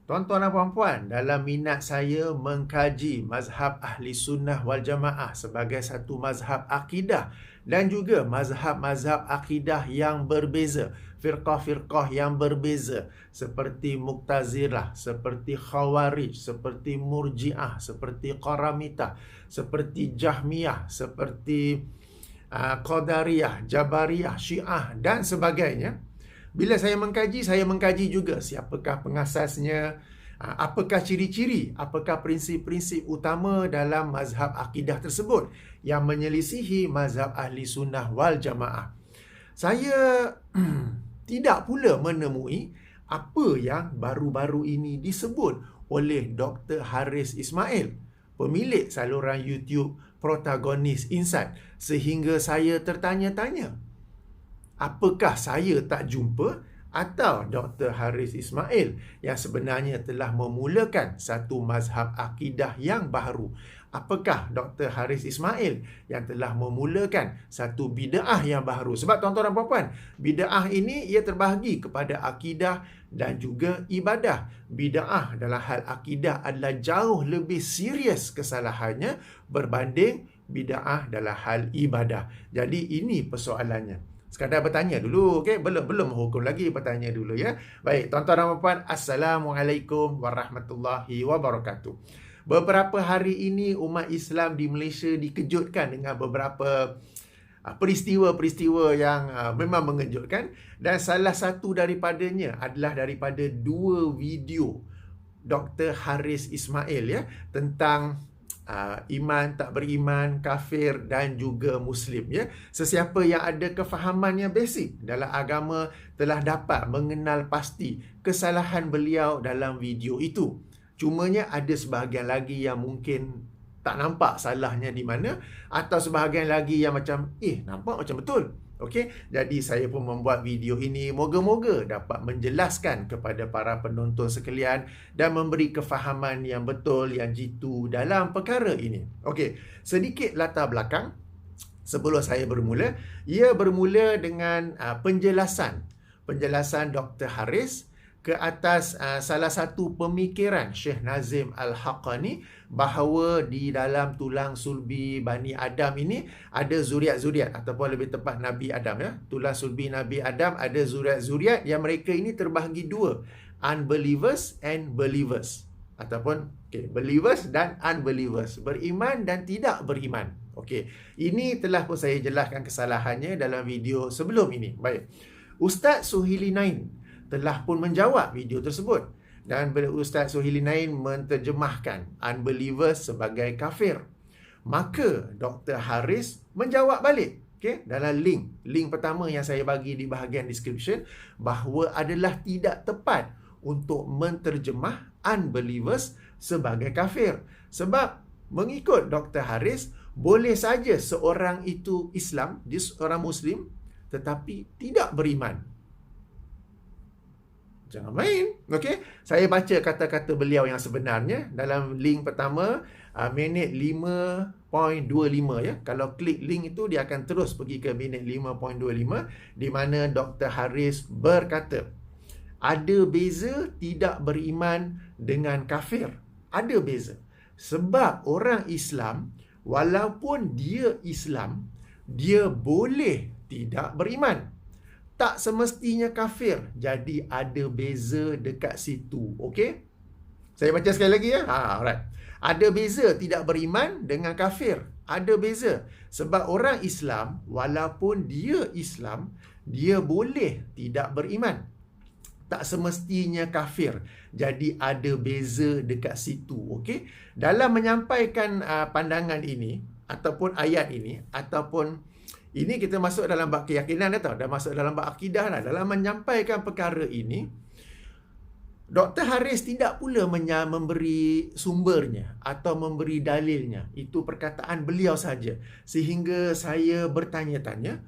Tuan-tuan dan puan-puan, dalam minat saya mengkaji mazhab Ahli Sunnah wal Jamaah sebagai satu mazhab akidah dan juga mazhab-mazhab akidah yang berbeza, firqah-firqah yang berbeza seperti Mu'tazilah, seperti Khawarij, seperti Murji'ah, seperti Qaramitah, seperti Jahmiyah, seperti Qadariyah, Jabariyah, Syiah dan sebagainya. Bila saya mengkaji juga siapakah pengasasnya, apakah ciri-ciri, apakah prinsip-prinsip utama dalam mazhab akidah tersebut yang menyelisihi mazhab Ahli Sunnah wal Jamaah. Saya tidak pula menemui apa yang baru-baru ini disebut oleh Dr. Haris Ismail, pemilik saluran YouTube Protagonis Insight, sehingga saya tertanya-tanya, apakah saya tak jumpa atau Dr. Haris Ismail yang sebenarnya telah memulakan satu mazhab akidah yang baru? Apakah Dr. Haris Ismail yang telah memulakan satu bid'ah yang baru? Sebab tuan-tuan dan puan-puan, bid'ah ini ia terbahagi kepada akidah dan juga ibadah. Bid'ah dalam hal akidah adalah jauh lebih serius kesalahannya berbanding bid'ah dalam hal ibadah. Jadi ini persoalannya. Sekadar bertanya dulu, okey? Belum menghukum lagi, bertanya dulu ya. Baik, tuan-tuan dan puan-puan, Assalamualaikum warahmatullahi wabarakatuh. Beberapa hari ini umat Islam di Malaysia dikejutkan dengan beberapa peristiwa-peristiwa yang memang mengejutkan, dan salah satu daripadanya adalah daripada dua video Dr. Haris Ismail ya, tentang iman, tak beriman, kafir dan juga Muslim ya. Sesiapa yang ada kefahaman yang basic dalam agama telah dapat mengenal pasti kesalahan beliau dalam video itu. Cumanya ada sebahagian lagi yang mungkin tak nampak salahnya di mana, atau sebahagian lagi yang macam nampak macam betul. Okey, jadi saya pun membuat video ini moga-moga dapat menjelaskan kepada para penonton sekalian dan memberi kefahaman yang betul, yang jitu dalam perkara ini. Okey, sedikit latar belakang sebelum saya bermula. Ia bermula dengan penjelasan Dr. Haris ke atas salah satu pemikiran Syekh Nazim Al-Haqqani bahawa di dalam tulang sulbi Bani Adam ini ada zuriat-zuriat, ataupun lebih tepat Nabi Adam ya. Tulang sulbi Nabi Adam ada zuriat-zuriat yang mereka ini terbahagi dua, unbelievers and believers, ataupun believers dan unbelievers, beriman dan tidak beriman. Okey, ini telah pun saya jelaskan kesalahannya dalam video sebelum ini. Baik, Ustaz Suhaili Naim telah pun menjawab video tersebut, dan Ustaz Suhaili Naim menterjemahkan unbelievers sebagai kafir. Maka Dr. Haris menjawab balik, dalam link pertama yang saya bagi di bahagian description, bahawa adalah tidak tepat untuk menterjemah unbelievers sebagai kafir. Sebab mengikut Dr. Haris, boleh saja seorang itu Islam, dia seorang Muslim, tetapi tidak beriman. Jangan main. Okey, saya baca kata-kata beliau yang sebenarnya dalam link pertama, minit 5.25 ya. Kalau klik link itu dia akan terus pergi ke minit 5.25, di mana Dr. Haris berkata, ada beza tidak beriman dengan kafir. Ada beza. Sebab orang Islam, walaupun dia Islam, dia boleh tidak beriman. Tak semestinya kafir. Jadi ada beza dekat situ. Okey? Saya baca sekali lagi ya. Alright. Ada beza tidak beriman dengan kafir. Ada beza. Sebab orang Islam, walaupun dia Islam, dia boleh tidak beriman. Tak semestinya kafir. Jadi ada beza dekat situ. Okey? Dalam menyampaikan pandangan ini, ataupun ayat ini, ataupun ini kita masuk dalam bab keyakinan dah masuk dalam bab akidah dah. Dalam menyampaikan perkara ini, Dr. Haris tidak pula memberi sumbernya atau memberi dalilnya. Itu perkataan beliau saja. Sehingga saya bertanya-tanya,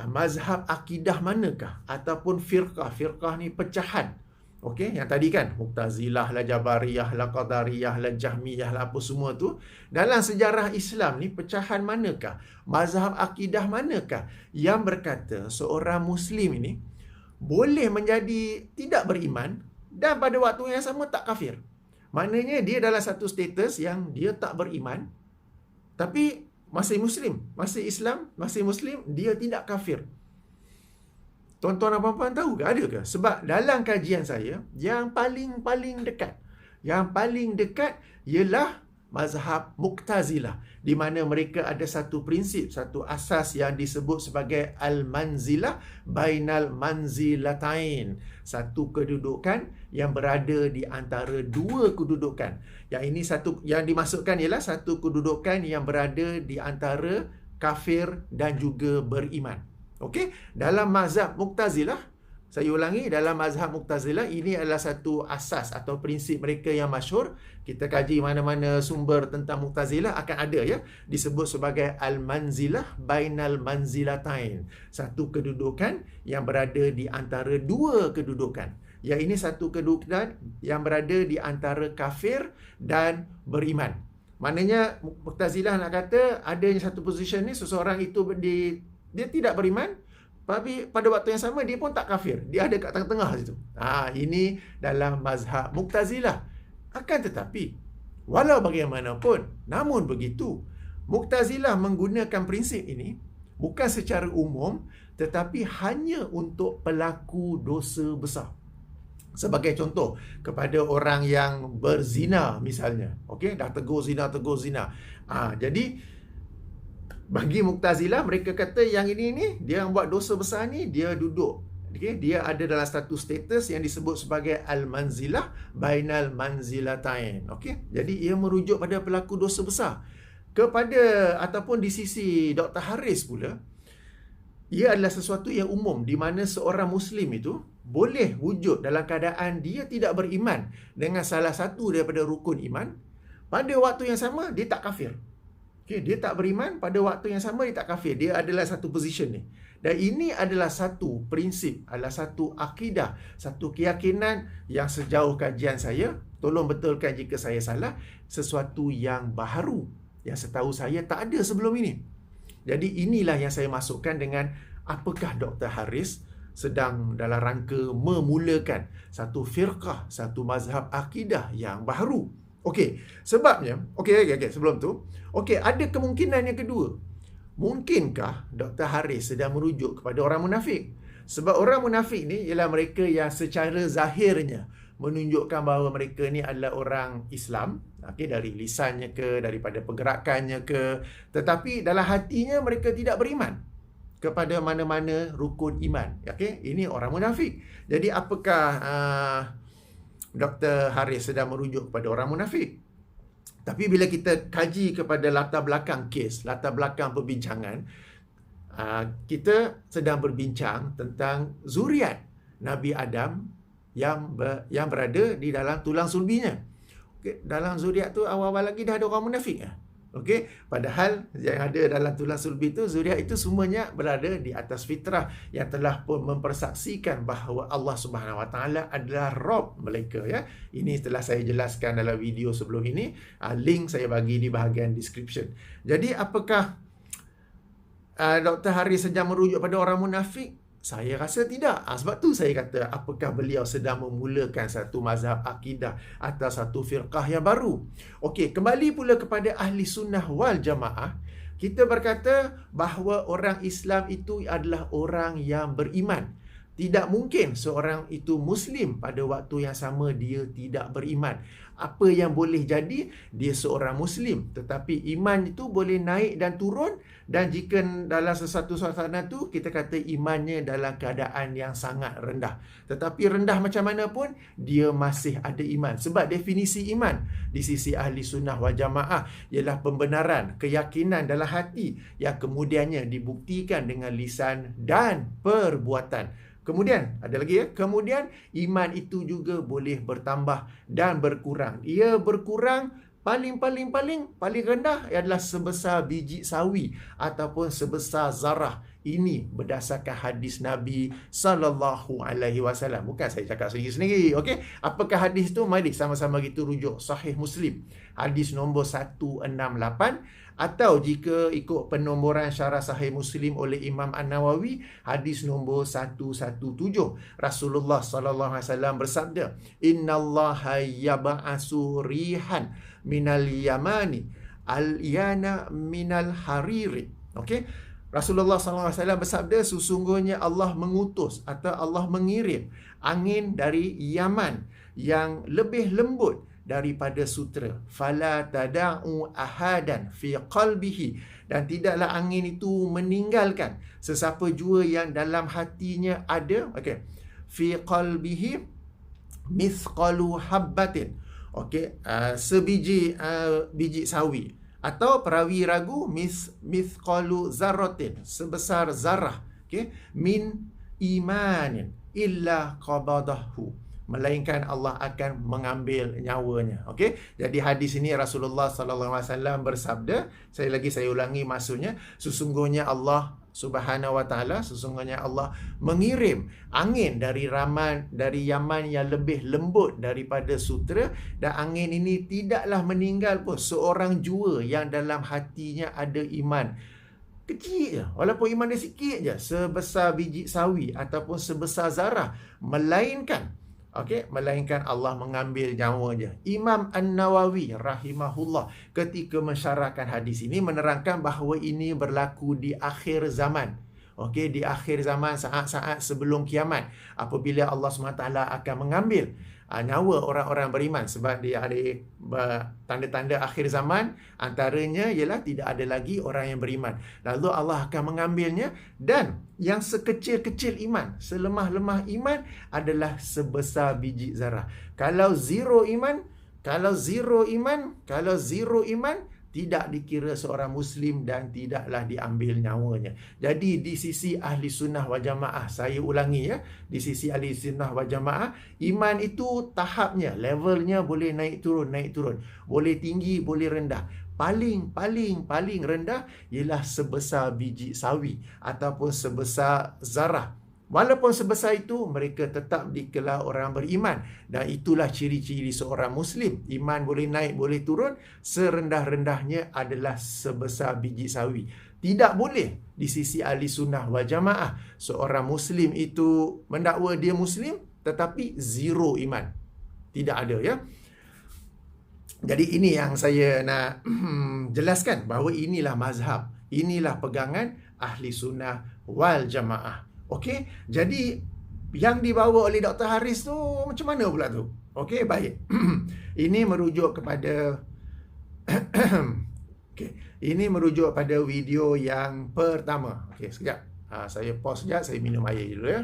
mazhab akidah manakah? Ataupun firqah ni pecahan. Okey, yang tadi kan Mu'tazilah lah, Jabariyah lah, Qadariyah lah, Jahmiyah lah, apa semua tu. Dalam sejarah Islam ni pecahan manakah? Mazhab akidah manakah yang berkata seorang Muslim ini boleh menjadi tidak beriman, dan pada waktu yang sama tak kafir. Maknanya dia dalam satu status yang dia tak beriman, tapi masih Muslim, masih Islam, masih Muslim, dia tidak kafir. Tuan-tuan dan puan-puan tahu ke? Ada ke? Sebab dalam kajian saya, yang paling dekat ialah mazhab Mu'tazilah, di mana mereka ada satu prinsip, satu asas yang disebut sebagai al-manzilah bainal manzilatain. Satu kedudukan yang berada di antara dua kedudukan. Yang ini satu yang dimasukkan ialah satu kedudukan yang berada di antara kafir dan juga beriman. Okey, dalam mazhab Mu'tazilah, saya ulangi, dalam mazhab Mu'tazilah ini adalah satu asas atau prinsip mereka yang masyhur. Kita kaji mana-mana sumber tentang Mu'tazilah akan ada ya, disebut sebagai al-manzilah bainal manzilatain. Satu kedudukan yang berada di antara dua kedudukan. Yang ini satu kedudukan yang berada di antara kafir dan beriman. Maknanya Mu'tazilah nak kata adanya satu position ni, seseorang itu dia tidak beriman, tapi pada waktu yang sama dia pun tak kafir. Dia ada kat tengah-tengah situ. Ini dalam mazhab Mu'tazilah. Akan tetapi, walau bagaimanapun, namun begitu, Mu'tazilah menggunakan prinsip ini bukan secara umum, tetapi hanya untuk pelaku dosa besar. Sebagai contoh, kepada orang yang berzina misalnya. Okey, dah tegur zina. Jadi bagi Mu'tazilah, mereka kata yang ini dia yang buat dosa besar ni, dia duduk. Okay? Dia ada dalam satu status yang disebut sebagai al-manzilah bainal manzilatain. Okay? Jadi ia merujuk pada pelaku dosa besar. Ataupun di sisi Dr. Haris pula, ia adalah sesuatu yang umum di mana seorang Muslim itu boleh wujud dalam keadaan dia tidak beriman dengan salah satu daripada rukun iman. Pada waktu yang sama, dia tak kafir. Okay, dia tak beriman, pada waktu yang sama dia tak kafir. Dia adalah satu position ni. Dan ini adalah satu prinsip, adalah satu akidah, satu keyakinan yang sejauh kajian saya, tolong betulkan jika saya salah, sesuatu yang baharu, yang setahu saya tak ada sebelum ini. Jadi inilah yang saya masukkan dengan apakah Dr. Haris sedang dalam rangka memulakan satu firqah, satu mazhab akidah yang baharu. Okey, sebabnya, sebelum tu, ada kemungkinan yang kedua. Mungkinkah Dr. Haris sedang merujuk kepada orang munafik? Sebab orang munafik ni ialah mereka yang secara zahirnya menunjukkan bahawa mereka ni adalah orang Islam, dari lisannya ke, daripada pergerakannya ke, tetapi dalam hatinya mereka tidak beriman kepada mana-mana rukun iman. Ini orang munafik. Jadi apakah Dr. Haris sedang merujuk kepada orang munafik? Tapi bila kita kaji kepada latar belakang kes, latar belakang perbincangan, kita sedang berbincang tentang zuriat Nabi Adam yang berada di dalam tulang sulbinya. Dalam zuriat tu awal-awal lagi dah ada orang munafik. Padahal yang ada dalam tulang sulbi itu, zuriat itu semuanya berada di atas fitrah yang telah pun mempersaksikan bahawa Allah Subhanahu Wa Taala adalah Rabb mereka. Ini telah saya jelaskan dalam video sebelum ini. Link saya bagi di bahagian description. Jadi apakah Dr. Haris sedang merujuk pada orang munafik? Saya rasa tidak. Sebab tu saya kata, apakah beliau sedang memulakan satu mazhab akidah atau satu firqah yang baru? Okey, kembali pula kepada ahli sunnah wal jamaah. Kita berkata bahawa orang Islam itu adalah orang yang beriman. Tidak mungkin seorang itu Muslim pada waktu yang sama dia tidak beriman. Apa yang boleh jadi? Dia seorang Muslim, tetapi iman itu boleh naik dan turun. Dan jika dalam sesuatu suasana tu kita kata imannya dalam keadaan yang sangat rendah. Tetapi rendah macam mana pun, dia masih ada iman. Sebab definisi iman di sisi ahli sunnah wal jamaah ialah pembenaran, keyakinan dalam hati yang kemudiannya dibuktikan dengan lisan dan perbuatan. Kemudian, ada lagi kemudian iman itu juga boleh bertambah dan berkurang. Ia berkurang paling rendah adalah sebesar biji sawi ataupun sebesar zarah. Ini berdasarkan hadis Nabi SAW. Bukan saya cakap sendiri-sendiri. Okey, apakah hadis tu? Mari sama-sama kita rujuk Sahih Muslim. Hadis nombor 168. Atau jika ikut penomboran syarah Sahih Muslim oleh Imam An-Nawawi, hadis nombor 117. Rasulullah SAW bersabda, "Innallaha yab'asu rihan minal yamani al-yana minal hariri." Okey, Rasulullah SAW bersabda, sesungguhnya Allah mengutus atau Allah mengirim angin dari Yaman yang lebih lembut daripada sutera. Fala tada'u ahadan fi qalbihi, dan tidaklah angin itu meninggalkan sesiapa jua yang dalam hatinya ada, okey, fi qalbihi mithqalu habbatin, okey, sebiji biji sawi, atau perawi ragu mithqalu zarratin, sebesar zarah, okey, min imanin illa qabadahu, melainkan Allah akan mengambil nyawanya. Okey, jadi hadis ini Rasulullah SAW bersabda, saya ulangi maksudnya, sesungguhnya Allah Subhanahu wa taala, sesungguhnya Allah mengirim angin dari Yaman yang lebih lembut daripada sutera, dan angin ini tidaklah meninggal pun seorang jua yang dalam hatinya ada iman. Kecil je, walaupun iman dia sikit je, sebesar biji sawi ataupun sebesar zarah, melainkan Allah mengambil nyawanya. Imam An-Nawawi rahimahullah ketika mensyarahkan hadis ini menerangkan bahawa ini berlaku di akhir zaman. Okey, di akhir zaman, saat-saat sebelum kiamat, apabila Allah SWT akan mengambil nyawa orang-orang beriman, sebab dia ada tanda-tanda akhir zaman, antaranya ialah tidak ada lagi orang yang beriman. Lalu Allah akan mengambilnya, dan yang sekecil-kecil iman, selemah-lemah iman adalah sebesar biji zarah. Kalau zero iman, tidak dikira seorang Muslim dan tidaklah diambil nyawanya. Jadi di sisi ahli sunnah wal jamaah, saya ulangi ya, di sisi ahli sunnah wal jamaah, iman itu tahapnya, levelnya boleh naik turun. Boleh tinggi, boleh rendah. Paling rendah ialah sebesar biji sawi ataupun sebesar zarah. Walaupun sebesar itu, mereka tetap dikelar orang beriman. Dan itulah ciri-ciri seorang Muslim. Iman boleh naik, boleh turun. Serendah-rendahnya adalah sebesar biji sawi. Tidak boleh di sisi ahli sunnah wal jamaah seorang Muslim itu mendakwa dia Muslim tetapi zero iman. Tidak ada ya. Jadi ini yang saya nak jelaskan, bahawa inilah mazhab, inilah pegangan ahli sunnah wal jamaah. Okey, jadi yang dibawa oleh Dr. Haris tu macam mana pula tu? Okey, baik. Ini merujuk kepada ini merujuk pada video yang pertama. Okey, sekejap. Saya pause sekejap, saya minum air dulu ya.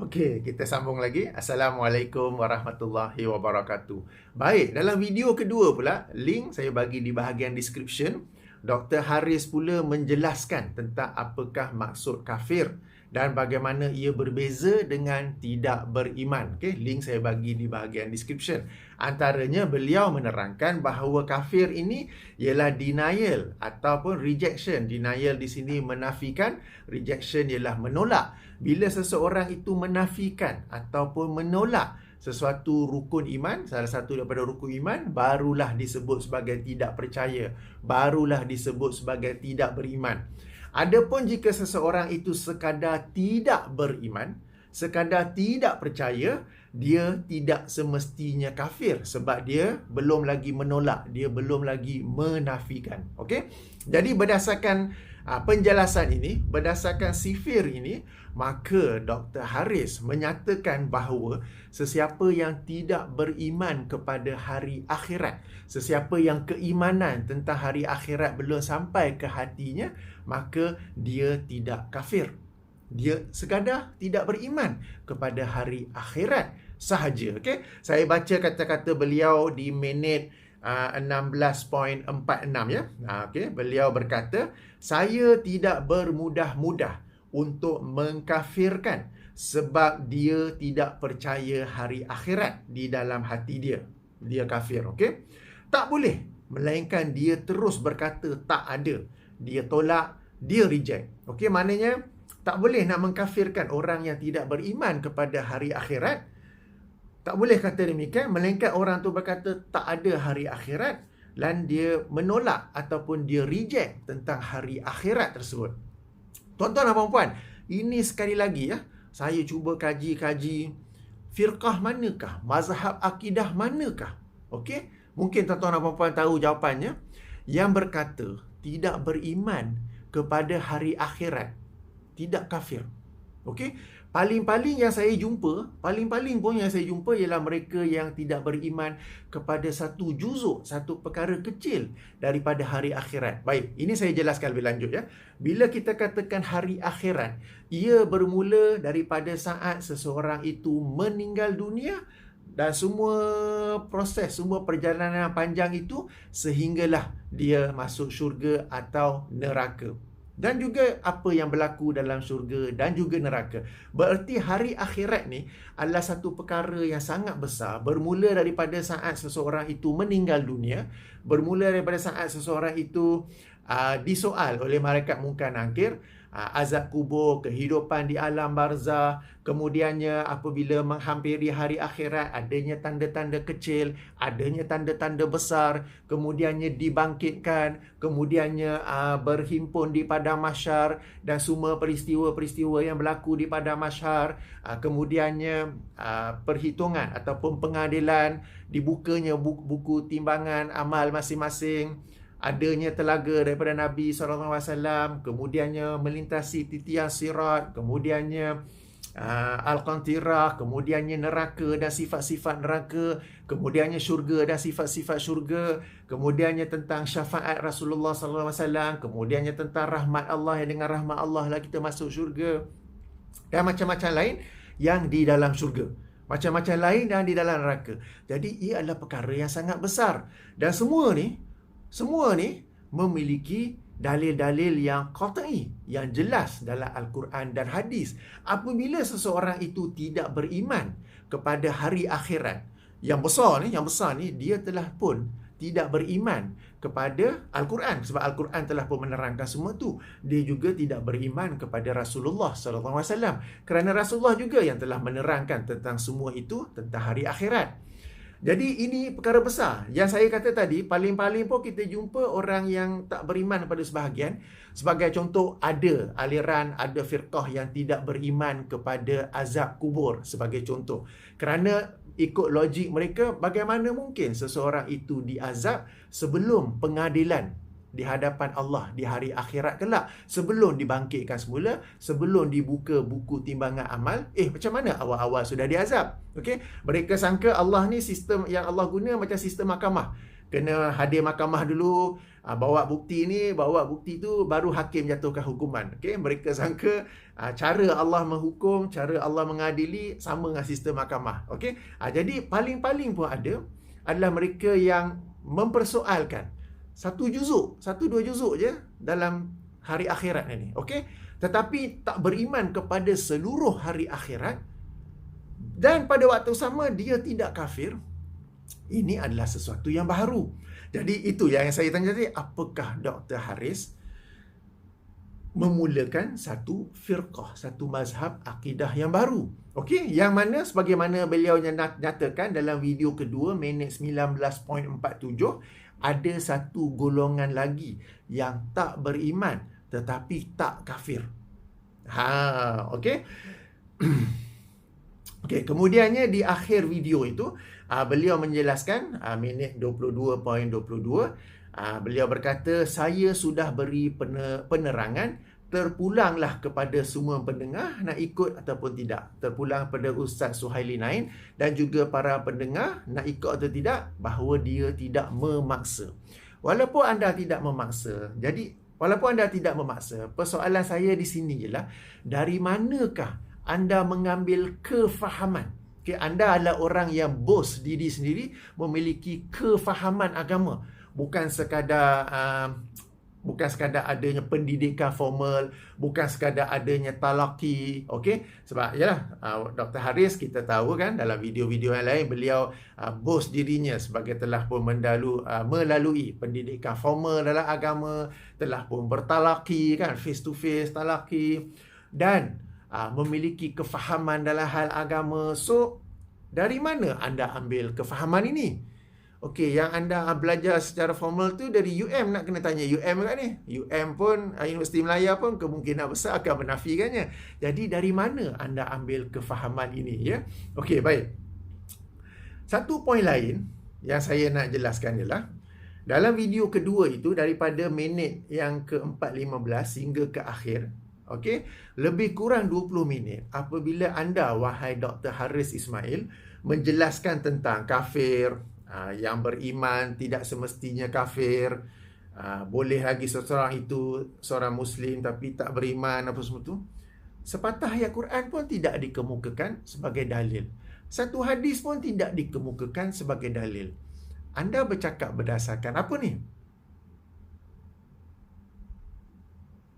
Okey, kita sambung lagi. Assalamualaikum warahmatullahi wabarakatuh. Baik, dalam video kedua pula, link saya bagi di bahagian description. Dr. Haris pula menjelaskan tentang apakah maksud kafir dan bagaimana ia berbeza dengan tidak beriman. Okey, link saya bagi di bahagian description. Antaranya beliau menerangkan bahawa kafir ini ialah denial ataupun rejection. Denial di sini menafikan, rejection ialah menolak. Bila seseorang itu menafikan ataupun menolak sesuatu rukun iman, salah satu daripada rukun iman, barulah disebut sebagai tidak percaya, barulah disebut sebagai tidak beriman. Adapun jika seseorang itu sekadar tidak beriman, sekadar tidak percaya, dia tidak semestinya kafir sebab dia belum lagi menolak, dia belum lagi menafikan. Okey? Jadi berdasarkan penjelasan ini, berdasarkan sifir ini, maka Dr. Haris menyatakan bahawa sesiapa yang tidak beriman kepada hari akhirat, sesiapa yang keimanan tentang hari akhirat belum sampai ke hatinya, maka dia tidak kafir. Dia sekadar tidak beriman kepada hari akhirat sahaja. Okay? Saya baca kata-kata beliau di minit 16.46 ya. Okay? Beliau berkata, saya tidak bermudah-mudah untuk mengkafirkan sebab dia tidak percaya hari akhirat di dalam hati dia. Dia kafir, okey? Tak boleh, melainkan dia terus berkata tak ada. Dia tolak, dia reject. Okey, maknanya tak boleh nak mengkafirkan orang yang tidak beriman kepada hari akhirat. Tak boleh kata demikian, melainkan orang tu berkata tak ada hari akhirat dan dia menolak ataupun dia reject tentang hari akhirat tersebut. Tuan-tuan dan puan-puan, ini sekali lagi ya, saya cuba kaji-kaji firqah manakah, mazhab akidah manakah. Okey, mungkin tuan-tuan dan puan-puan tahu jawapannya. Yang berkata tidak beriman kepada hari akhirat tidak kafir. Okey, paling-paling yang saya jumpa, paling-paling pun yang saya jumpa ialah mereka yang tidak beriman kepada satu juzuk, satu perkara kecil daripada hari akhirat. Baik, ini saya jelaskan lebih lanjut ya. Bila kita katakan hari akhirat, ia bermula daripada saat seseorang itu meninggal dunia dan semua proses, semua perjalanan panjang itu sehinggalah dia masuk syurga atau neraka. Dan juga apa yang berlaku dalam syurga dan juga neraka. Bererti hari akhirat ni adalah satu perkara yang sangat besar, bermula daripada saat seseorang itu meninggal dunia, bermula daripada saat seseorang itu disoal oleh malaikat Munkar Nakir, azab kubur, kehidupan di alam barzah, kemudiannya apabila menghampiri hari akhirat, adanya tanda-tanda kecil, adanya tanda-tanda besar, kemudiannya dibangkitkan, kemudiannya berhimpun di padang mahsyar dan semua peristiwa-peristiwa yang berlaku di padang mahsyar, kemudiannya perhitungan ataupun pengadilan, dibukanya buku timbangan amal masing-masing, adanya telaga daripada Nabi SAW, kemudiannya melintasi titian sirat, kemudiannya Al-Qantirah, kemudiannya neraka dan sifat-sifat neraka, kemudiannya syurga dan sifat-sifat syurga, kemudiannya tentang syafaat Rasulullah SAW, kemudiannya tentang rahmat Allah, yang dengan rahmat Allah lah kita masuk syurga, dan macam-macam lain yang di dalam syurga, macam-macam lain yang di dalam neraka. Jadi ia adalah perkara yang sangat besar, dan semua ni memiliki dalil-dalil yang qat'i, yang jelas dalam Al-Quran dan hadis. Apabila seseorang itu tidak beriman kepada hari akhirat, yang besar ni dia telah pun tidak beriman kepada Al-Quran, sebab Al-Quran telah pun menerangkan semua tu. Dia juga tidak beriman kepada Rasulullah SAW, kerana Rasulullah juga yang telah menerangkan tentang semua itu, tentang hari akhirat. Jadi ini perkara besar. Yang saya kata tadi, paling-paling pun kita jumpa orang yang tak beriman pada sebahagian. Sebagai contoh, ada aliran, ada firqah yang tidak beriman kepada azab kubur sebagai contoh. Kerana ikut logik mereka, bagaimana mungkin seseorang itu diazab sebelum pengadilan di hadapan Allah di hari akhirat kelak, sebelum dibangkitkan semula, sebelum dibuka buku timbangan amal. Macam mana awal-awal sudah diazab? Okey, mereka sangka Allah ni sistem yang Allah guna macam sistem mahkamah. Kena hadir mahkamah dulu, bawa bukti tu baru hakim jatuhkan hukuman. Okey, mereka sangka cara Allah menghukum, cara Allah mengadili sama dengan sistem mahkamah. Okey, jadi paling-paling pun adalah mereka yang mempersoalkan satu dua juzuk je dalam hari akhirat ini. Okey, tetapi tak beriman kepada seluruh hari akhirat, dan pada waktu sama dia tidak kafir. Ini adalah sesuatu yang baru. Jadi itu yang saya tanya tadi, apakah Dr. Haris memulakan satu firqah, satu mazhab akidah yang baru? Okey, yang mana sebagaimana beliau nyatakan dalam video kedua minit 19.47, ada satu golongan lagi yang tak beriman tetapi tak kafir. Okey. Okey, kemudiannya di akhir video itu beliau menjelaskan minit 22.22, beliau berkata, saya sudah beri penerangan, terpulanglah kepada semua pendengar nak ikut ataupun tidak. Terpulang pada Ustaz Suhaili Nain dan juga para pendengar nak ikut atau tidak, bahawa dia tidak memaksa. Walaupun anda tidak memaksa, persoalan saya di sini ialah, dari manakah anda mengambil kefahaman? Okay, anda adalah orang yang bos diri sendiri, memiliki kefahaman agama. Bukan sekadar Bukan sekadar adanya pendidikan formal, bukan sekadar adanya talaqi, okey? Sebab yalah, Dr. Haris kita tahu kan dalam video-video yang lain beliau boast dirinya sebagai telah pun melalui pendidikan formal dalam agama, telah pun bertalaqi kan, face to face talaqi, dan memiliki kefahaman dalam hal agama. So, dari mana anda ambil kefahaman ini? Okey, yang anda belajar secara formal tu dari UM, nak kena tanya UM kat ni. UM pun, Universiti Melaya pun kemungkinan besar akan menafikannya. Jadi dari mana anda ambil kefahaman ini, ya? Okey, baik. Satu poin lain yang saya nak jelaskan ialah dalam video kedua itu daripada minit yang ke-4:15 hingga ke akhir, okey, lebih kurang 20 minit apabila anda, wahai Dr. Haris Ismail, menjelaskan tentang kafir, yang beriman tidak semestinya kafir, boleh lagi seseorang itu seorang Muslim tapi tak beriman, apa semua tu. Sepatah ayat Quran pun tidak dikemukakan sebagai dalil. Satu hadis pun tidak dikemukakan sebagai dalil. Anda bercakap berdasarkan apa ni?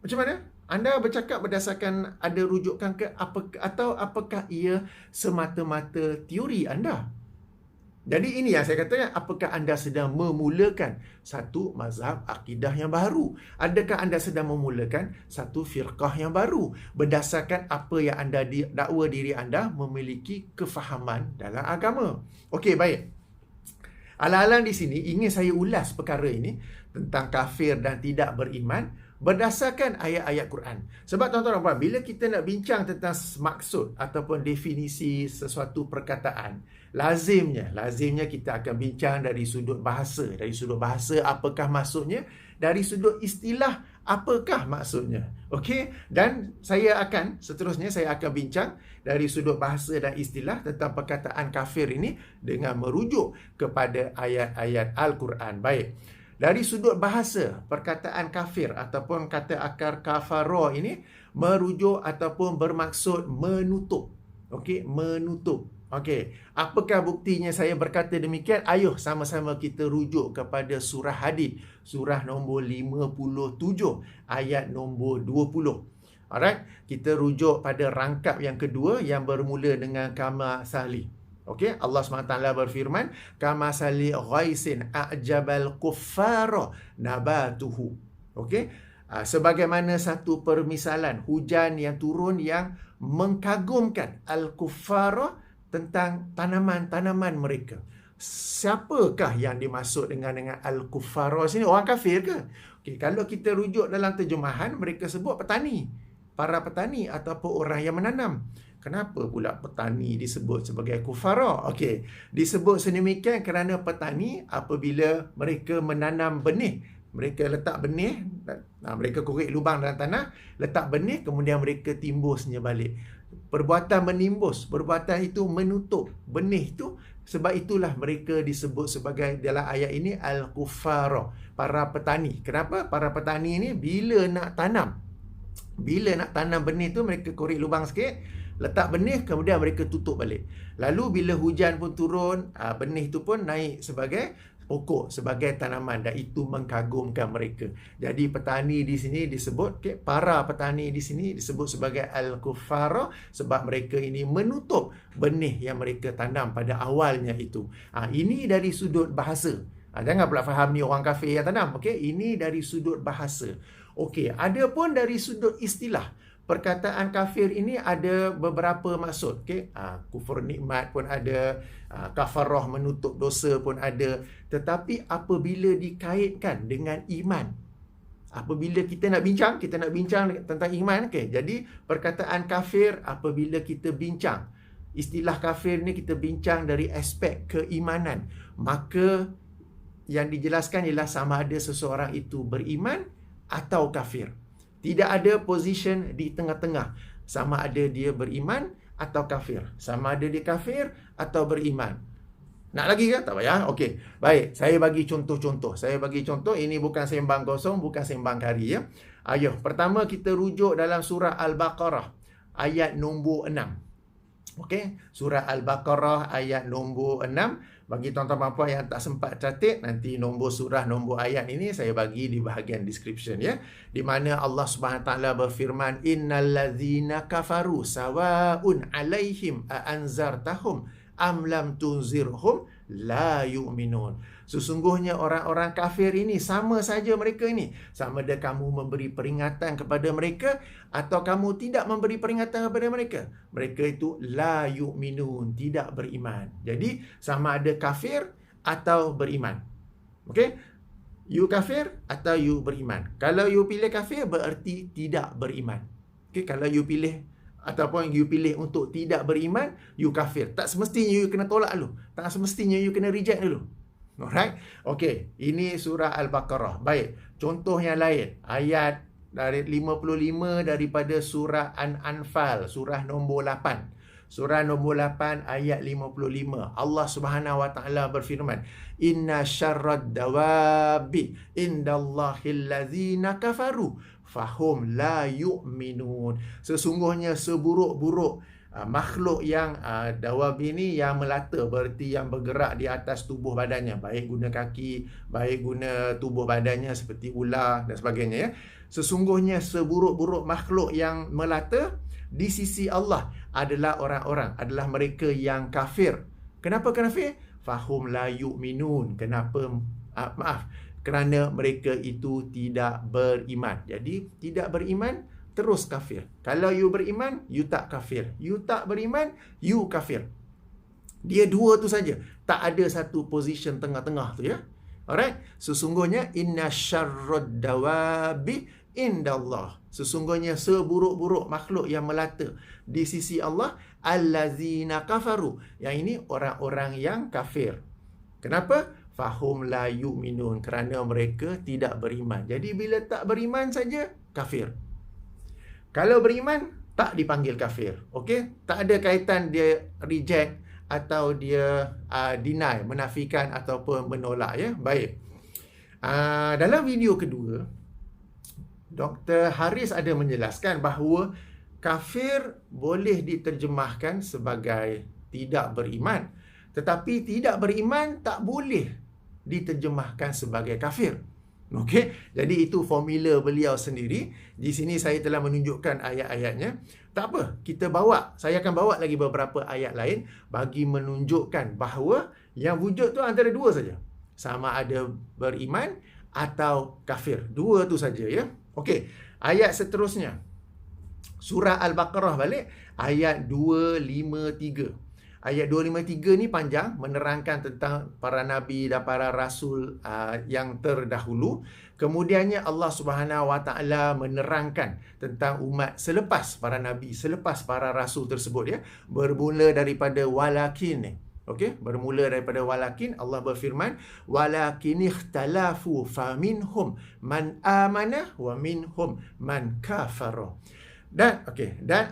Macam mana? Anda bercakap berdasarkan ada rujukan ke apa, atau apakah ia semata-mata teori anda? Jadi ini yang saya katakan, apakah anda sedang memulakan satu mazhab akidah yang baru? Adakah anda sedang memulakan satu firqah yang baru? Berdasarkan apa yang anda dakwa diri anda memiliki kefahaman dalam agama. Okey, baik. Alang-alang di sini ingin saya ulas perkara ini tentang kafir dan tidak beriman berdasarkan ayat-ayat Quran. Sebab tuan-tuan dan puan, bila kita nak bincang tentang maksud ataupun definisi sesuatu perkataan, lazimnya kita akan bincang dari sudut bahasa. Dari sudut bahasa, apakah maksudnya? Dari sudut istilah, apakah maksudnya? Okey? Dan seterusnya saya akan bincang dari sudut bahasa dan istilah tentang perkataan kafir ini dengan merujuk kepada ayat-ayat Al-Quran. Baik. Dari sudut bahasa, perkataan kafir ataupun kata akar kafara ini merujuk ataupun bermaksud menutup. Okey, menutup. Okey, apakah buktinya saya berkata demikian? Ayuh sama-sama kita rujuk kepada surah Hadid, surah nombor 57, ayat nombor 20. Alright, kita rujuk pada rangkap yang kedua yang bermula dengan kama sali. Okey, Allah SWT berfirman, kama sali ghaisin a'jabal kuffara nabatuhu. Okey, sebagaimana satu permisalan hujan yang turun yang mengkagumkan al-kuffara tentang tanaman-tanaman mereka. Siapakah yang dimaksud dengan al-kuffara sini? Orang kafir ke? Okey, kalau kita rujuk dalam terjemahan, mereka sebut petani. Para petani ataupun orang yang menanam. Kenapa pula petani disebut sebagai kufara? Okey, disebut sedemikian kerana petani apabila mereka menanam benih, mereka letak benih, mereka korek lubang dalam tanah, letak benih, kemudian mereka timbusnya balik. Perbuatan menimbus, perbuatan itu menutup benih itu, sebab itulah mereka disebut sebagai dalam ayat ini al-kufara, para petani. Kenapa? Para petani ini bila nak tanam benih tu, mereka korek lubang sikit, letak benih, kemudian mereka tutup balik. Lalu bila hujan pun turun, benih tu pun naik sebagai pokok, sebagai tanaman, dan itu mengkagumkan mereka. Jadi petani di sini disebut, para petani di sini disebut sebagai al-kuffara sebab mereka ini menutup benih yang mereka tanam pada awalnya itu. Ini dari sudut bahasa. Jangan pula faham ni orang kafir yang tanam. Okey, ini dari sudut bahasa. Okey, ada pun dari sudut istilah. Perkataan kafir ini ada beberapa maksud. Okay? Kufur nikmat pun ada, kafarah menutup dosa pun ada. Tetapi apabila dikaitkan dengan iman, apabila kita nak bincang tentang iman, okay? Jadi perkataan kafir apabila kita bincang, istilah kafir ni kita bincang dari aspek keimanan, maka yang dijelaskan ialah sama ada seseorang itu beriman atau kafir. Tidak ada position di tengah-tengah. Sama ada dia beriman atau kafir. Sama ada dia kafir atau beriman. Nak lagi ke? Tak payah. Okey. Baik. Saya bagi contoh-contoh. Ini bukan sembang kosong, bukan sembang kari, ya. Ayuh. Pertama kita rujuk dalam surah Al-Baqarah. Ayat nombor 6. Okey, surah Al-Baqarah ayat nombor 6. Bagi tuan-tuan dan puan yang tak sempat catat, nanti nombor surah, nombor ayat ini saya bagi di bahagian description ya. Di mana Allah Subhanahu taala berfirman, innal ladzina kafaru sawaun alaihim a anzartahum am lam tunzirhum la yu'minun. Sesungguhnya orang-orang kafir ini sama saja mereka ini. Sama ada kamu memberi peringatan kepada mereka atau kamu tidak memberi peringatan kepada mereka. Mereka itu la yu'minun, tidak beriman. Jadi sama ada kafir atau beriman. Okey? You kafir atau you beriman. Kalau you pilih kafir berarti tidak beriman. Okey, kalau you pilih ataupun you pilih untuk tidak beriman, you kafir. Tak semestinya you kena tolak dulu. Tak semestinya you kena reject dulu. Alright? Okey, ini surah Al-Baqarah. Baik, contoh yang lain. Ayat dari 55 daripada surah An-Anfal, surah nombor 8. Surah nombor 8 ayat 55. Allah Subhanahu wa taala berfirman, "Inna syarrad dawabi indallahil ladzina kafaru fahum la yu'minun." Sesungguhnya seburuk-buruk makhluk yang dawab ini yang melata, berarti yang bergerak di atas tubuh badannya, baik guna kaki, baik guna tubuh badannya seperti ular dan sebagainya ya. Sesungguhnya seburuk-buruk makhluk yang melata di sisi Allah adalah adalah mereka yang kafir. Kenapa kafir? Fahum la yu'minun. Kenapa? Kerana mereka itu tidak beriman. Jadi tidak beriman terus kafir. Kalau you beriman, you tak kafir. You tak beriman, you kafir. Dia dua tu saja. Tak ada satu position tengah-tengah tu ya. Alright. Sesungguhnya inna syarrad dawabi indallah. Sesungguhnya seburuk-buruk makhluk yang melata di sisi Allah allazina kafaru. Yang ini orang-orang yang kafir. Kenapa? Fahum la yu'minun. Kerana mereka tidak beriman. Jadi bila tak beriman saja kafir. Kalau beriman, tak dipanggil kafir. Okey? Tak ada kaitan dia reject atau dia deny, menafikan ataupun menolak ya. Baik. Dalam video kedua, Dr. Haris ada menjelaskan bahawa kafir boleh diterjemahkan sebagai tidak beriman. Tetapi tidak beriman tak boleh diterjemahkan sebagai kafir. Okey, jadi itu formula beliau sendiri. Di sini saya telah menunjukkan ayat-ayatnya. Tak apa, saya akan bawa lagi beberapa ayat lain bagi menunjukkan bahawa yang wujud tu antara dua saja. Sama ada beriman atau kafir. Dua tu saja ya. Okey, ayat seterusnya. Surah Al-Baqarah balik, ayat 253. Ayat 253 ni panjang, menerangkan tentang para nabi dan para rasul yang terdahulu. Kemudiannya Allah Subhanahu wa taala menerangkan tentang umat selepas para nabi, selepas para rasul tersebut ya. Bermula daripada walakin. Okey, bermula daripada walakin, Allah berfirman, walakin ikhtalafu faminhum man amana wa minhum man kafara. Dan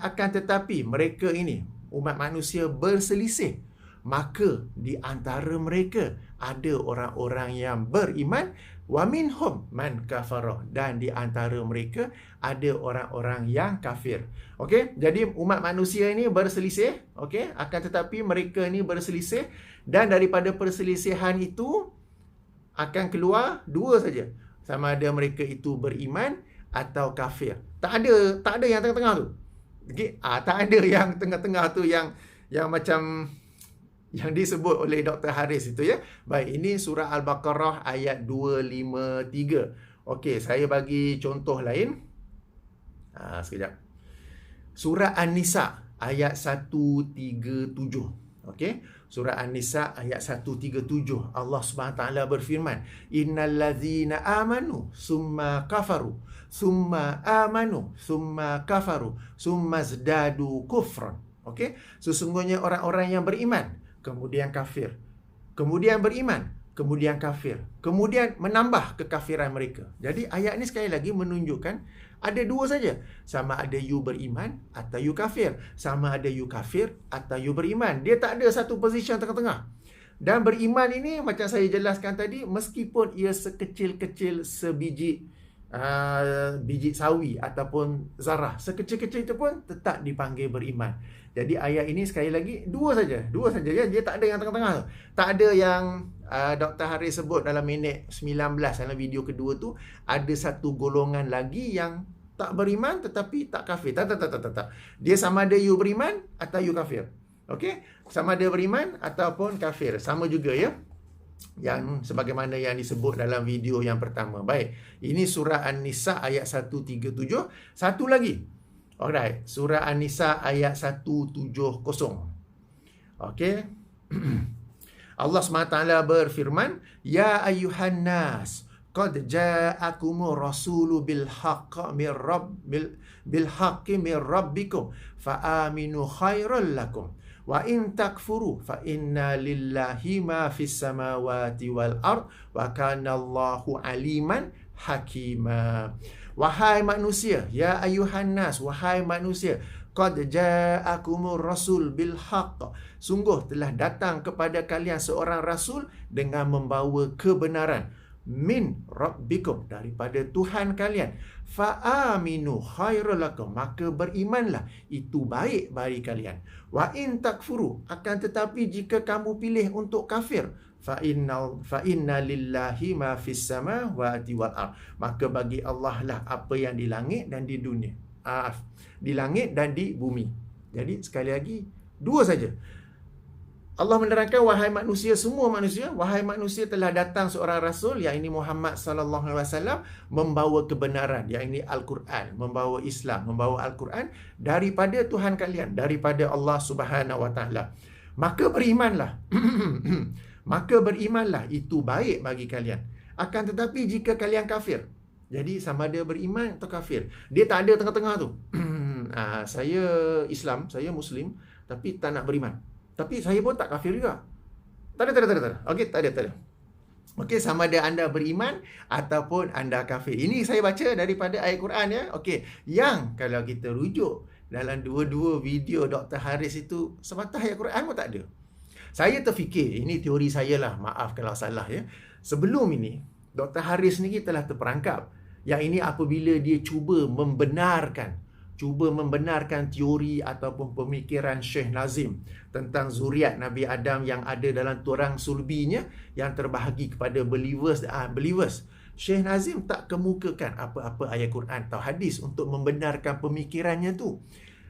akan tetapi mereka ini umat manusia berselisih, maka di antara mereka ada orang-orang yang beriman, wa minhum man kafara, dan di antara mereka ada orang-orang yang kafir. Okey, jadi umat manusia ini berselisih, okey, akan tetapi mereka ini berselisih, dan daripada perselisihan itu akan keluar dua saja, sama ada mereka itu beriman atau kafir. Tak ada yang tengah-tengah tu. Okay? Tak ada yang tengah-tengah tu yang macam yang disebut oleh Dr. Haris itu ya. Baik, ini surah Al-Baqarah ayat 253. Okey, saya bagi contoh lain. Sekejap. Surah An-Nisa ayat 137. Okey, surah An-Nisa ayat 137. Allah Subhanahu taala berfirman, innal ladzina amanu summa kafaru summa amanu summa kafaru summa zdadu kufran. Okey, sesungguhnya orang-orang yang beriman kemudian kafir, kemudian beriman, kemudian kafir, kemudian menambah kekafiran mereka. Jadi ayat ni sekali lagi menunjukkan ada dua saja. Sama ada you beriman atau you kafir. Sama ada you kafir atau you beriman. Dia tak ada satu position tengah-tengah. Dan beriman ini macam saya jelaskan tadi, meskipun ia sekecil-kecil sebiji biji sawi ataupun zarah, sekecil-kecil itu pun tetap dipanggil beriman. Jadi ayat ini sekali lagi dua saja ya, dia tak ada yang tengah-tengah tu. Tak ada yang Dr. Haris sebut dalam minit 19 dalam video kedua tu, ada satu golongan lagi yang tak beriman tetapi tak kafir. Tak. Dia sama ada you beriman atau you kafir. Okey? Sama ada beriman ataupun kafir. Sama juga ya. Yang sebagaimana yang disebut dalam video yang pertama. Baik. Ini surah An-Nisa ayat 137. Satu lagi. Alright. Surah An-Nisa ayat 170. Okey. Allah SWT berfirman, Ya ayyuhan nas, qad ja'akumur rasulu bil haqqi min rabbikum fa aminu khairan lakum wa in takfuru fa inna lillahi ma fis samawati wal ard wa kana Allahu aliman hakima. Wahai manusia, ya ayyuhan nas, wahai manusia, qad ja'akumur rasul bil haqq, sungguh telah datang kepada kalian seorang rasul dengan membawa kebenaran, min rabbikum, daripada Tuhan kalian, fa aminu khairul lakum, maka berimanlah, itu baik bagi kalian. Wa in takfuru, akan tetapi jika kamu pilih untuk kafir, fa inna lillahi ma fis samawati wal ard, maka bagi Allah lah apa yang di langit dan di dunia. Di langit dan di bumi. Jadi sekali lagi dua saja. Allah menerangkan, wahai manusia, semua manusia, wahai manusia, telah datang seorang rasul, yang ini Muhammad sallallahu alaihi wasallam, membawa kebenaran, yang ini Al-Quran, membawa Islam, membawa Al-Quran daripada Tuhan kalian, daripada Allah Subhanahu wa taala. Maka berimanlah. Maka berimanlah, itu baik bagi kalian. Akan tetapi jika kalian kafir, jadi sama ada beriman atau kafir, dia tak ada tengah-tengah tu. Saya Islam, saya Muslim, tapi tak nak beriman. Tapi saya pun tak kafir juga. Tak ada. Okey, tak ada. Okey, sama ada anda beriman ataupun anda kafir. Ini saya baca daripada ayat Quran ya. Okey, yang kalau kita rujuk dalam dua-dua video Dr. Haris itu, sebatah ayat Quran pun tak ada. Saya terfikir, ini teori saya lah, maaf kalau salah ya. Sebelum ini, Dr. Haris ni telah terperangkap. Yang ini apabila dia cuba membenarkan teori ataupun pemikiran Syekh Nazim tentang zuriat Nabi Adam yang ada dalam turang sulbinya yang terbahagi kepada believers. Syekh Nazim tak kemukakan apa-apa ayat Quran atau hadis untuk membenarkan pemikirannya tu.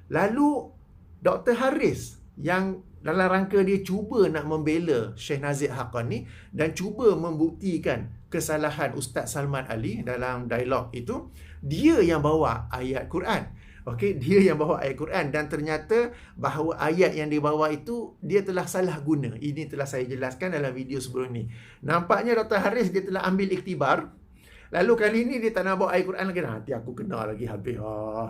Lalu Dr. Haris yang dalam rangka dia cuba nak membela Syekh Nazim Haqqani dan cuba membuktikan kesalahan Ustaz Salman Ali dalam dialog itu, dia yang bawa ayat Quran. Okey, dia yang bawa ayat Quran dan ternyata bahawa ayat yang dibawa itu dia telah salah guna. Ini telah saya jelaskan dalam video sebelum ni. Nampaknya Dr. Haris dia telah ambil iktibar. Lalu kali ini dia tak nak bawa ayat Quran lagi. Nanti aku kena lagi habis.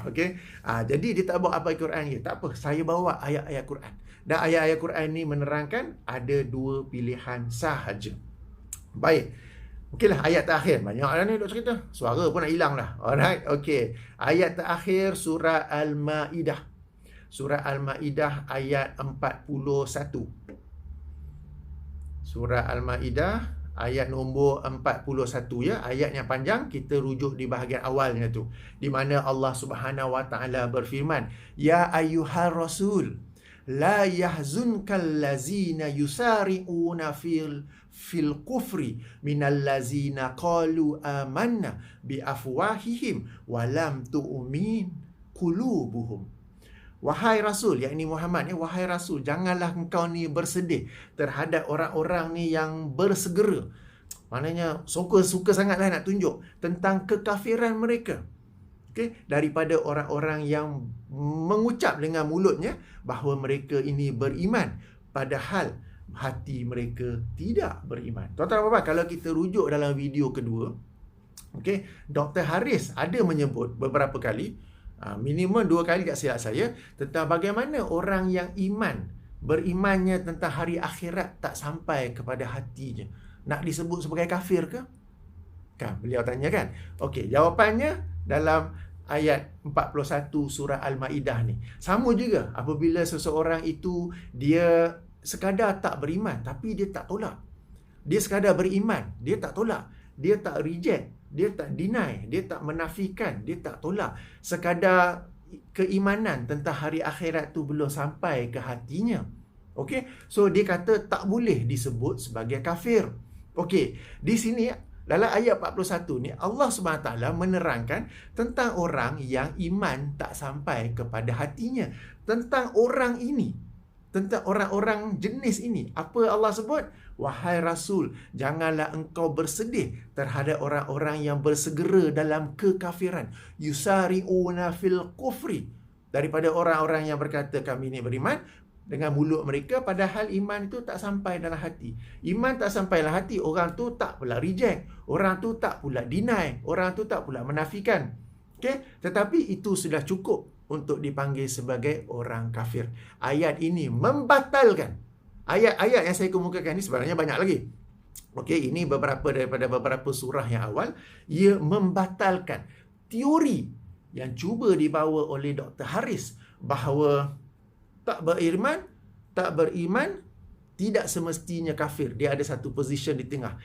Okey. Jadi dia tak bawa apa ayat Quran lagi. Tak apa, saya bawa ayat-ayat Quran. Dan ayat-ayat Quran ini menerangkan ada dua pilihan sahaja. Baik. Okeylah, ayat terakhir. Banyak dah ni duk cerita. Suara pun nak hilang dah. Alright, okey. Ayat terakhir surah Al-Ma'idah. Surah Al-Ma'idah ayat 41. Surah Al-Ma'idah ayat nombor 41 ya. Ayat yang panjang, kita rujuk di bahagian awalnya tu. Di mana Allah Subhanahu wa taala berfirman, Ya ayyuhar rasul, la yahzunkal lazina yusari'una fil kufri minal lazina qalu amanna bi afwahihim wa lam tu'min qulubuhum. Wahai Rasul, yakni Muhammad, wahai Rasul, janganlah engkau ni bersedih terhadap orang-orang ni yang bersegera. Maknanya suka sangatlah nak tunjuk tentang kekafiran mereka. Okay? Daripada orang-orang yang mengucap dengan mulutnya bahawa mereka ini beriman, padahal hati mereka tidak beriman. Tuan-tuan dan puan-puan, kalau kita rujuk dalam video kedua, okay, Dr. Haris ada menyebut beberapa kali, minimum 2 kali tak silap saya, tentang bagaimana orang yang berimannya tentang hari akhirat tak sampai kepada hatinya. Nak disebut sebagai kafir ke? Kan, beliau tanya kan? Okey, jawapannya dalam ayat 41 surah Al-Ma'idah ni. Sama juga apabila seseorang itu dia sekadar tak beriman tapi dia tak tolak. Dia sekadar beriman, dia tak tolak, dia tak reject, dia tak deny, dia tak menafikan, dia tak tolak. Sekadar keimanan tentang hari akhirat tu belum sampai ke hatinya. Okey, so dia kata tak boleh disebut sebagai kafir. Okey, di sini dalam ayat 41 ni Allah SWT menerangkan tentang orang yang iman tak sampai kepada hatinya. Tentang orang ini, tentang orang-orang jenis ini, apa Allah sebut? Wahai Rasul, janganlah engkau bersedih terhadap orang-orang yang bersegera dalam kekafiran. Yusari'una fil kufri. Daripada orang-orang yang berkata kami ni beriman dengan mulut mereka, padahal iman itu tak sampai dalam hati. Iman tak sampai dalam hati, orang tu tak pula reject, orang tu tak pula deny, orang tu tak pula menafikan. Okay? Tetapi itu sudah cukup untuk dipanggil sebagai orang kafir. Ayat ini membatalkan. Ayat-ayat yang saya kemukakan ini sebenarnya banyak lagi. Okey, ini beberapa daripada beberapa surah yang awal. Ia membatalkan teori yang cuba dibawa oleh Dr. Haris bahawa tak beriman tidak semestinya kafir. Dia ada satu position di tengah.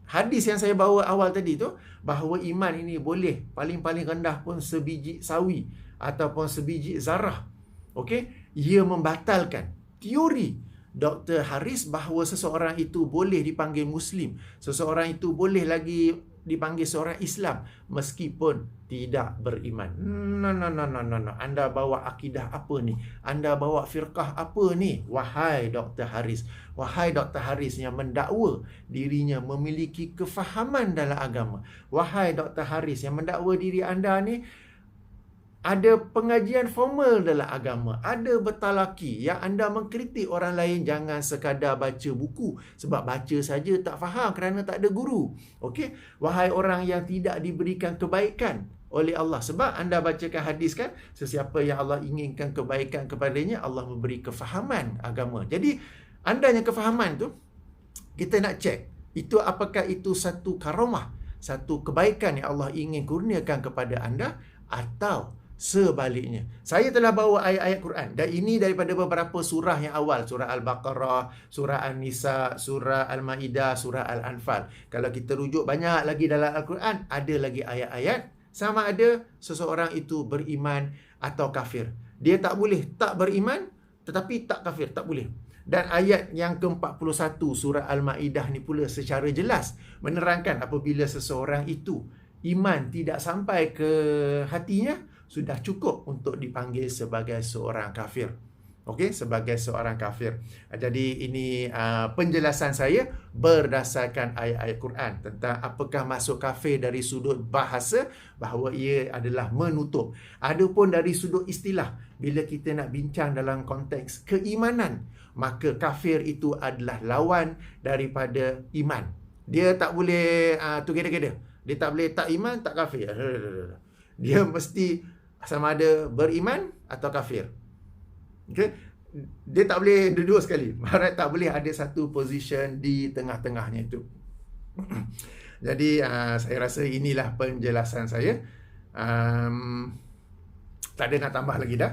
Hadis yang saya bawa awal tadi tu, bahawa iman ini boleh paling-paling rendah pun sebiji sawi ataupun sebiji zarah. Okey, ia membatalkan teori Dr. Haris bahawa seseorang itu boleh dipanggil Muslim, seseorang itu boleh lagi dipanggil seorang Islam meskipun tidak beriman. No. Anda bawa akidah apa ni? Anda bawa firqah apa ni? Wahai Dr. Haris. Wahai Dr. Haris yang mendakwa dirinya memiliki kefahaman dalam agama. Wahai Dr. Haris yang mendakwa diri anda ni ada pengajian formal dalam agama, ada bertalaki, yang anda mengkritik orang lain jangan sekadar baca buku, sebab baca saja tak faham kerana tak ada guru. Okey, wahai orang yang tidak diberikan kebaikan oleh Allah, sebab anda bacakan hadis kan, sesiapa yang Allah inginkan kebaikan kepadanya, Allah memberi kefahaman agama. Jadi andanya kefahaman tu, kita nak cek itu apakah itu satu karamah, satu kebaikan yang Allah ingin kurniakan kepada anda, atau sebaliknya. Saya telah bawa ayat-ayat Quran, dan ini daripada beberapa surah yang awal, surah Al-Baqarah, surah An-Nisa, surah Al-Ma'idah, surah Al-Anfal. Kalau kita rujuk banyak lagi dalam Al-Quran, ada lagi ayat-ayat sama ada seseorang itu beriman atau kafir. Dia tak boleh tak beriman tetapi tak kafir, tak boleh. Dan ayat yang ke-41 surah Al-Ma'idah ni pula secara jelas menerangkan apabila seseorang itu iman tidak sampai ke hatinya, sudah cukup untuk dipanggil sebagai seorang kafir. Okey, sebagai seorang kafir. Jadi ini penjelasan saya berdasarkan ayat-ayat Quran tentang apakah masuk kafir dari sudut bahasa, bahawa ia adalah menutup. Adapun dari sudut istilah, bila kita nak bincang dalam konteks keimanan, maka kafir itu adalah lawan daripada iman. Dia tak boleh together. Dia tak boleh tak iman, tak kafir. Dia mesti sama ada beriman atau kafir. Okay? Dia tak boleh dua-dua sekali. Maksudnya tak boleh ada satu position di tengah-tengahnya itu. Jadi saya rasa inilah penjelasan saya. Tak ada nak tambah lagi dah.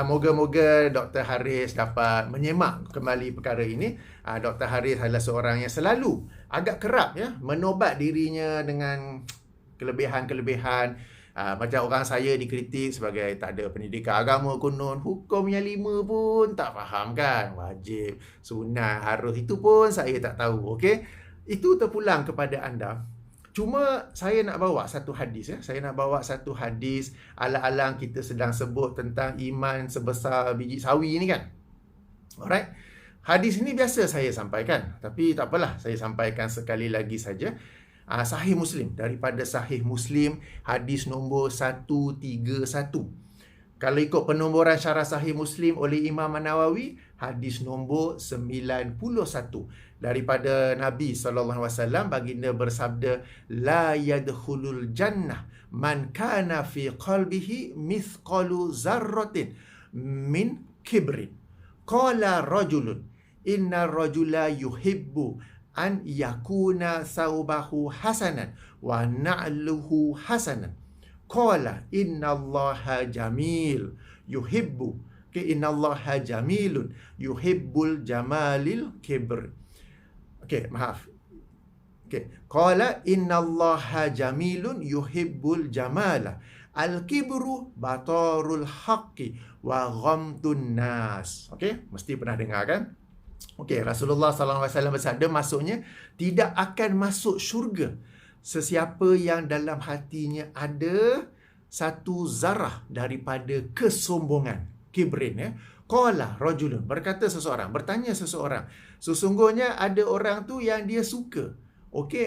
Moga-moga Dr. Haris dapat menyemak kembali perkara ini. Dr. Haris adalah seorang yang selalu agak kerap menobat dirinya dengan kelebihan-kelebihan. Macam orang saya dikritik sebagai tak ada pendidikan agama konon, hukum yang 5 pun tak faham kan, wajib, sunat, harus, itu pun saya tak tahu. Okey, itu terpulang kepada anda. Cuma saya nak bawa satu hadis. Saya nak bawa satu hadis alang-alang kita sedang sebut tentang iman sebesar biji sawi ni kan. Alright, hadis ini biasa saya sampaikan, tapi tak apalah, saya sampaikan sekali lagi saja. Sahih Muslim, daripada Sahih Muslim hadis nombor 131. Kalau ikut penomboran syarah Sahih Muslim oleh Imam An-Nawawi, hadis nombor 91. Daripada Nabi SAW, baginda bersabda, la yadkhulul jannah man kana fi qalbihi mithqalu zarratin min kibrin. Qala rajulun inna rajula yuhibbu an yakuna saubahu hasanan wa na'luhu hasanan. Qala innallaha jamil yuhibbu innallaha jamilun yuhibbul jamalil kibr. Okey, maaf. Okey, qala innallaha jamilun yuhibbul jamala. Al-kibru batarul haqqi wa ghamtun nas. Okey, mesti pernah dengar kan? Okey, Rasulullah SAW bersabda, maksudnya tidak akan masuk syurga sesiapa yang dalam hatinya ada satu zarah daripada kesombongan, kibrin ya. Qala rajulun, berkata seseorang, bertanya seseorang, sesungguhnya ada orang tu yang dia suka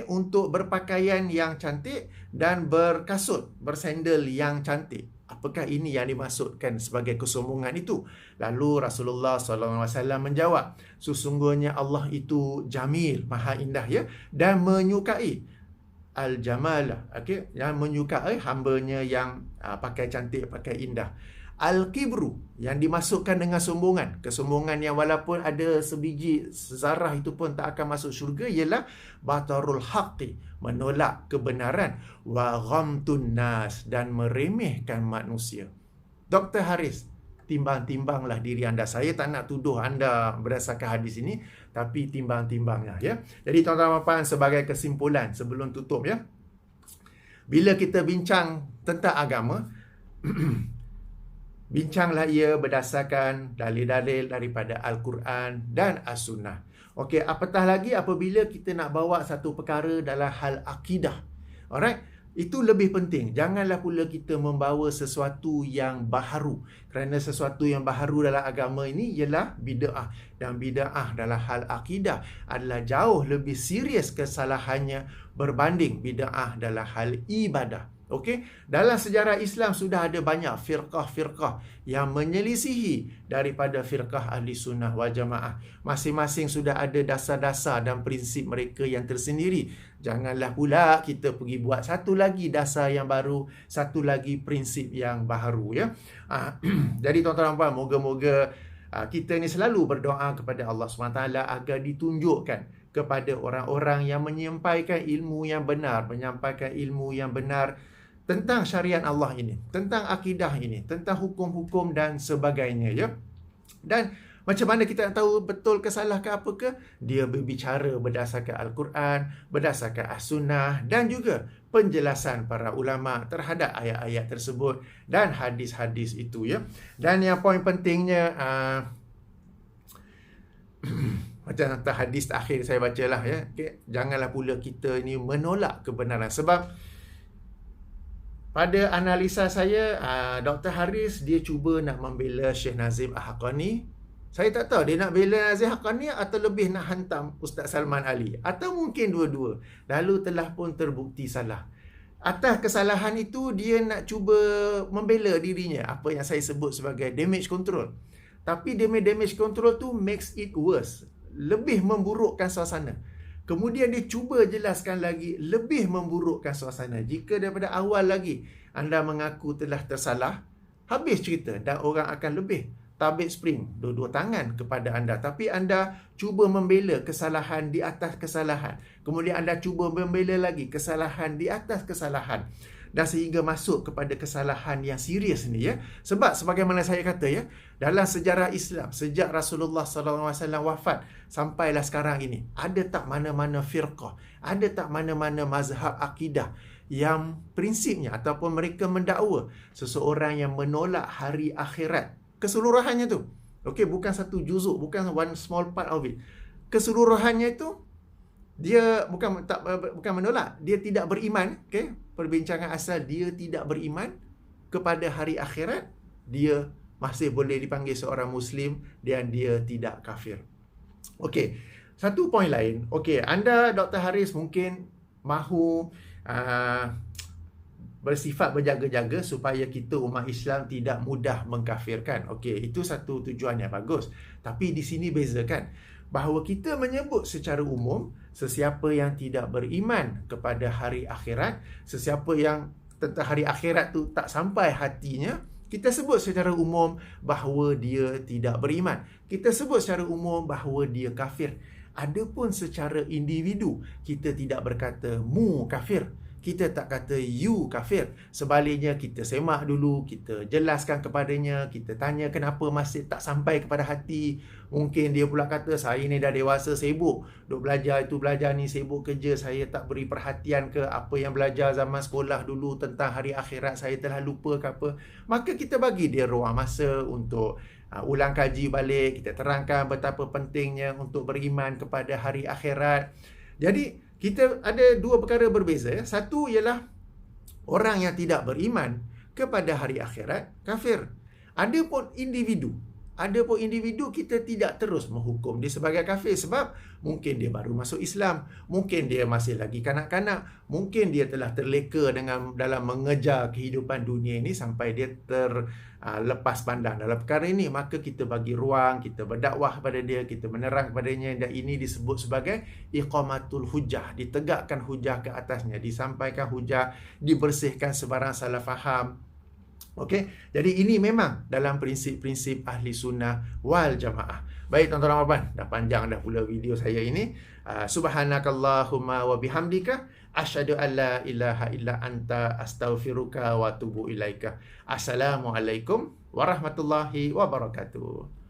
untuk berpakaian yang cantik dan berkasut, bersandal yang cantik. Apakah ini yang dimaksudkan sebagai kesombongan itu? Lalu Rasulullah SAW menjawab, sesungguhnya Allah itu jamil, maha indah ya, dan menyukai al-jamala, yang menyukai hambanya yang pakai cantik, pakai indah. Al-kibru, yang dimasukkan dengan sombongan, kesombongan yang walaupun ada sebiji zarah itu pun tak akan masuk syurga, ialah batarul haqqi, menolak kebenaran, wa ghamtun nas, dan meremehkan manusia. Dr. Haris, timbang-timbanglah diri anda. Saya tak nak tuduh anda berdasarkan hadis ini, tapi timbang-timbanglah ya. Jadi tuan-tuan dan puan, sebagai kesimpulan sebelum tutup ya, bila kita bincang tentang agama, bincanglah ia berdasarkan dalil-dalil daripada Al-Quran dan As-Sunnah. Okey, apatah lagi apabila kita nak bawa satu perkara dalam hal akidah. Alright? Itu lebih penting. Janganlah pula kita membawa sesuatu yang baharu. Kerana sesuatu yang baharu dalam agama ini ialah bid'ah. Dan bid'ah dalam hal akidah adalah jauh lebih serius kesalahannya berbanding bid'ah dalam hal ibadah. Okey, dalam sejarah Islam sudah ada banyak firqah-firqah yang menyelisihi daripada firqah Ahli Sunnah wal Jamaah. Masing-masing sudah ada dasar-dasar dan prinsip mereka yang tersendiri. Janganlah pula kita pergi buat satu lagi dasar yang baru, satu lagi prinsip yang baharu ya. Jadi tuan-tuan dan puan, moga-moga kita ni selalu berdoa kepada Allah SWT agar ditunjukkan kepada orang-orang yang menyampaikan ilmu yang benar, menyampaikan ilmu yang benar tentang syariat Allah ini, tentang akidah ini, tentang hukum-hukum dan sebagainya ya. Dan macam mana kita nak tahu betul ke salah ke apa ke? Dia berbicara berdasarkan Al-Quran, berdasarkan As-Sunnah, dan juga penjelasan para ulama terhadap ayat-ayat tersebut dan hadis-hadis itu ya. Dan yang poin pentingnya, macam hadis akhir saya bacalah ya, janganlah pula kita ni menolak kebenaran. Sebab pada analisa saya, Dr. Haris dia cuba nak membela Syekh Nazim Al-Haqqani. Saya tak tahu dia nak bela Nazim Al-Haqqani atau lebih nak hantam Ustaz Salman Ali, atau mungkin dua-dua. Lalu telah pun terbukti salah. Atas kesalahan itu dia nak cuba membela dirinya, apa yang saya sebut sebagai damage control. Tapi damage control tu makes it worse, lebih memburukkan suasana. Kemudian dia cuba jelaskan lagi, lebih memburukkan suasana. Jika daripada awal lagi anda mengaku telah tersalah, habis cerita dan orang akan lebih tabik spring, dua-dua tangan kepada anda. Tapi anda cuba membela kesalahan di atas kesalahan. Kemudian anda cuba membela lagi kesalahan di atas kesalahan. Dan sehingga masuk kepada kesalahan yang serius ni ya. Sebab sebagaimana saya kata ya, dalam sejarah Islam sejak Rasulullah SAW wafat sampailah sekarang ini, ada tak mana-mana firqah, ada tak mana-mana mazhab akidah yang prinsipnya ataupun mereka mendakwa seseorang yang menolak hari akhirat keseluruhannya tu. Okey, bukan satu juzuk, bukan one small part of it. Keseluruhannya itu dia bukan menolak, dia tidak beriman. Okey, perbincangan asal dia tidak beriman kepada hari akhirat, dia masih boleh dipanggil seorang Muslim dan dia tidak kafir. Okey, satu poin lain. Okey, anda Dr. Haris mungkin mahu bersifat berjaga-jaga supaya kita umat Islam tidak mudah mengkafirkan. Okey, itu satu tujuan yang bagus. Tapi di sini bezakan bahawa kita menyebut secara umum sesiapa yang tidak beriman kepada hari akhirat, sesiapa yang tentang hari akhirat tu tak sampai hatinya, kita sebut secara umum bahawa dia tidak beriman. Kita sebut secara umum bahawa dia kafir. Adapun secara individu, kita tidak berkata mu kafir. kita tak kata you kafir. Sebaliknya kita semak dulu, kita jelaskan kepadanya, kita tanya kenapa masih tak sampai kepada hati. Mungkin dia pula kata saya ni dah dewasa, sibuk duk belajar itu belajar ni, sibuk kerja, saya tak beri perhatian ke apa yang belajar zaman sekolah dulu tentang hari akhirat, saya telah lupa ke apa. Maka kita bagi dia ruang masa untuk ulang kaji balik, kita terangkan betapa pentingnya untuk beriman kepada hari akhirat. Jadi kita ada dua perkara berbeza. Satu ialah orang yang tidak beriman kepada hari akhirat kafir. Adapun individu kita tidak terus menghukum dia sebagai kafir sebab mungkin dia baru masuk Islam, mungkin dia masih lagi kanak-kanak, mungkin dia telah terleka dalam mengejar kehidupan dunia ini sampai dia terlepas pandang dalam perkara ini. Maka kita bagi ruang, kita berdakwah kepada dia, kita menerang kepadanya, dan ini disebut sebagai iqamatul hujah, ditegakkan hujah ke atasnya, disampaikan hujah, dibersihkan sebarang salah faham. Okey, jadi ini memang dalam prinsip-prinsip ahli sunnah wal jamaah. Baik tuan-tuan dan puan, dah panjang dah pula video saya ini. Subhanakallahumma wa bihamdika asyhadu an la ilaha illa anta astaghfiruka wa atubu ilaika. Assalamualaikum warahmatullahi wabarakatuh.